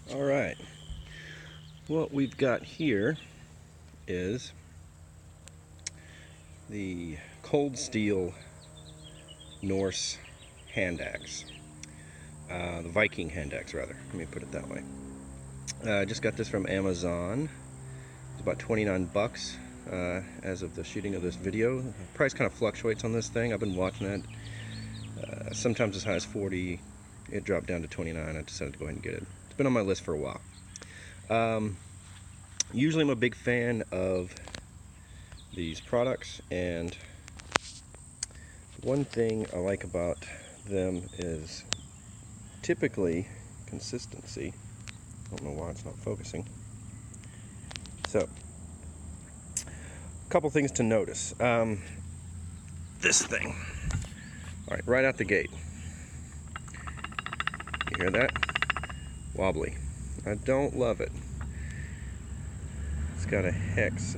Alright, what we've got here is the cold steel Norse hand axe. The Viking hand axe, rather. Let me put it that way. I just got this from Amazon. It's about 29 bucks as of the shooting of this video. The price kind of fluctuates on this thing. I've been watching it. Sometimes as high as 40. It dropped down to 29. I decided to go ahead and get it. It's been on my list for a while. Usually I'm a big fan of these products, and one thing I like about them is typically consistency. I don't know why it's not focusing. So, a couple things to notice. This thing. Alright, right out the gate. You hear that? Wobbly. I don't love it. It's got a hex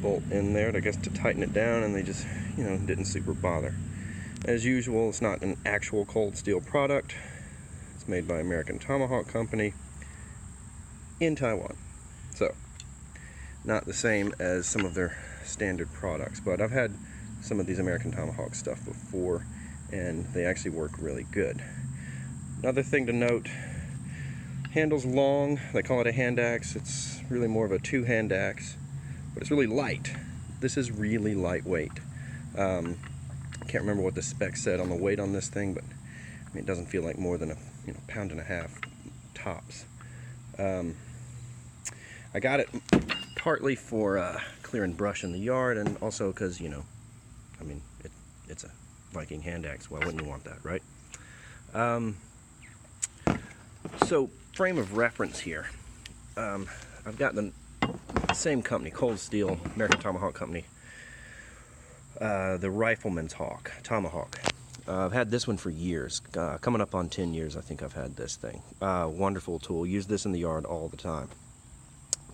bolt in there, I guess, to tighten it down, and they just, didn't super bother. As usual, it's not an actual cold steel product. It's made by American Tomahawk Company in Taiwan. So, not the same as some of their standard products, but I've had some of these American Tomahawk stuff before, and they actually work really good. Another thing to note, handle's long. They call it a hand axe. It's really more of a two-hand axe, but it's really light. This is really lightweight. I can't remember what the spec said on the weight on this thing, but it doesn't feel like more than a pound and a half tops. I got it partly for clearing brush in the yard, and also because it's a Viking hand axe. Why wouldn't you want that, right? So, frame of reference here. I've got the same company, Cold Steel, American Tomahawk Company. The Rifleman's Tomahawk. I've had this one for years. Coming up on 10 years, I think I've had this thing. Wonderful tool. Use this in the yard all the time.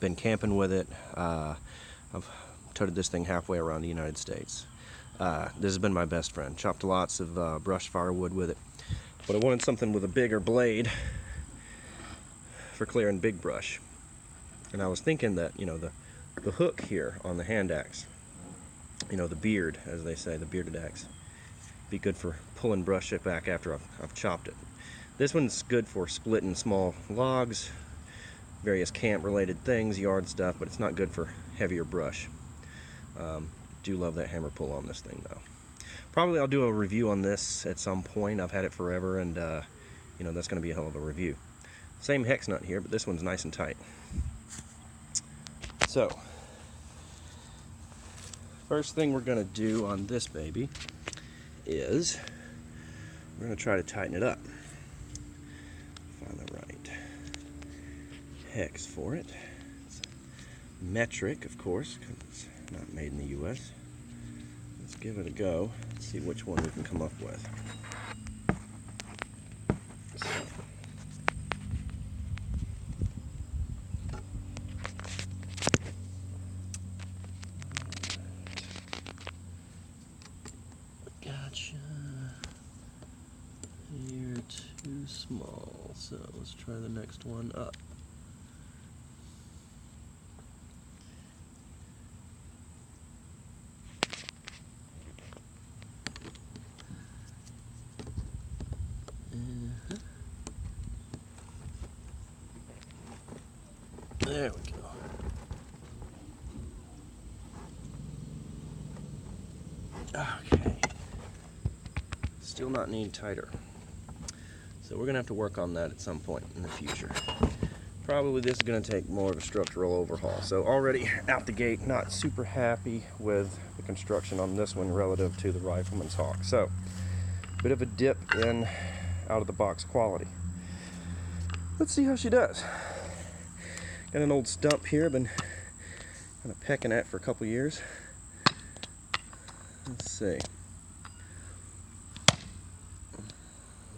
Been camping with it. I've toted this thing halfway around the United States. This has been my best friend. Chopped lots of brush firewood with it. But I wanted something with a bigger blade for clearing big brush. And I was thinking that, the hook here on the hand axe, the beard, as they say, the bearded axe, be good for pulling brush it back after I've chopped it. This one's good for splitting small logs, various camp-related things, yard stuff, but it's not good for heavier brush. Do love that hammer pull on this thing, though. Probably I'll do a review on this at some point. I've had it forever, and that's going to be a hell of a review. Same hex nut here, but this one's nice and tight. So, first thing we're going to do on this baby is we're going to try to tighten it up. Find the right hex for it. It's metric, of course, because it's not made in the U.S. Let's give it a go. Let's see which one we can come up with. Gotcha. You're too small, so let's try the next one up. There we go. Okay. Still not any tighter. So we're going to have to work on that at some point in the future. Probably this is going to take more of a structural overhaul. So already out the gate, not super happy with the construction on this one relative to the Rifleman's Hawk. So, bit of a dip in out of the box quality. Let's see how she does. Got an old stump here, been kind of pecking at for a couple years. Let's see.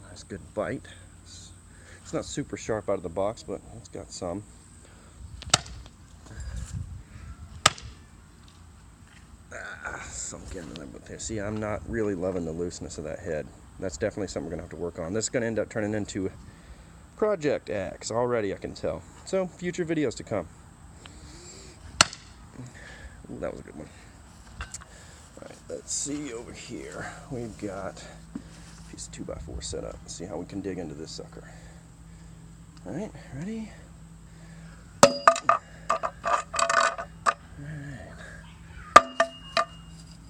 Nice good bite. It's not super sharp out of the box, but it's got some. Sunk in there, but there. See, I'm not really loving the looseness of that head. That's definitely something we're gonna have to work on. This is gonna end up turning into project axe already, I can tell. So, future videos to come. Ooh, that was a good one. Alright, let's see over here. We've got a piece of 2x4 set up. Let's see how we can dig into this sucker. Alright, ready?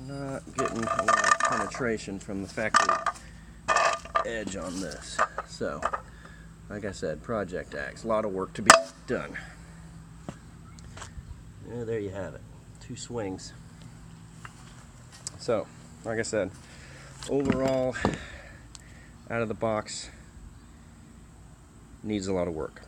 Not getting a lot of penetration from the factory edge on this. So, like I said, project axe. A lot of work to be done. Yeah, there you have it. 2 swings. So, like I said, overall, out of the box, needs a lot of work.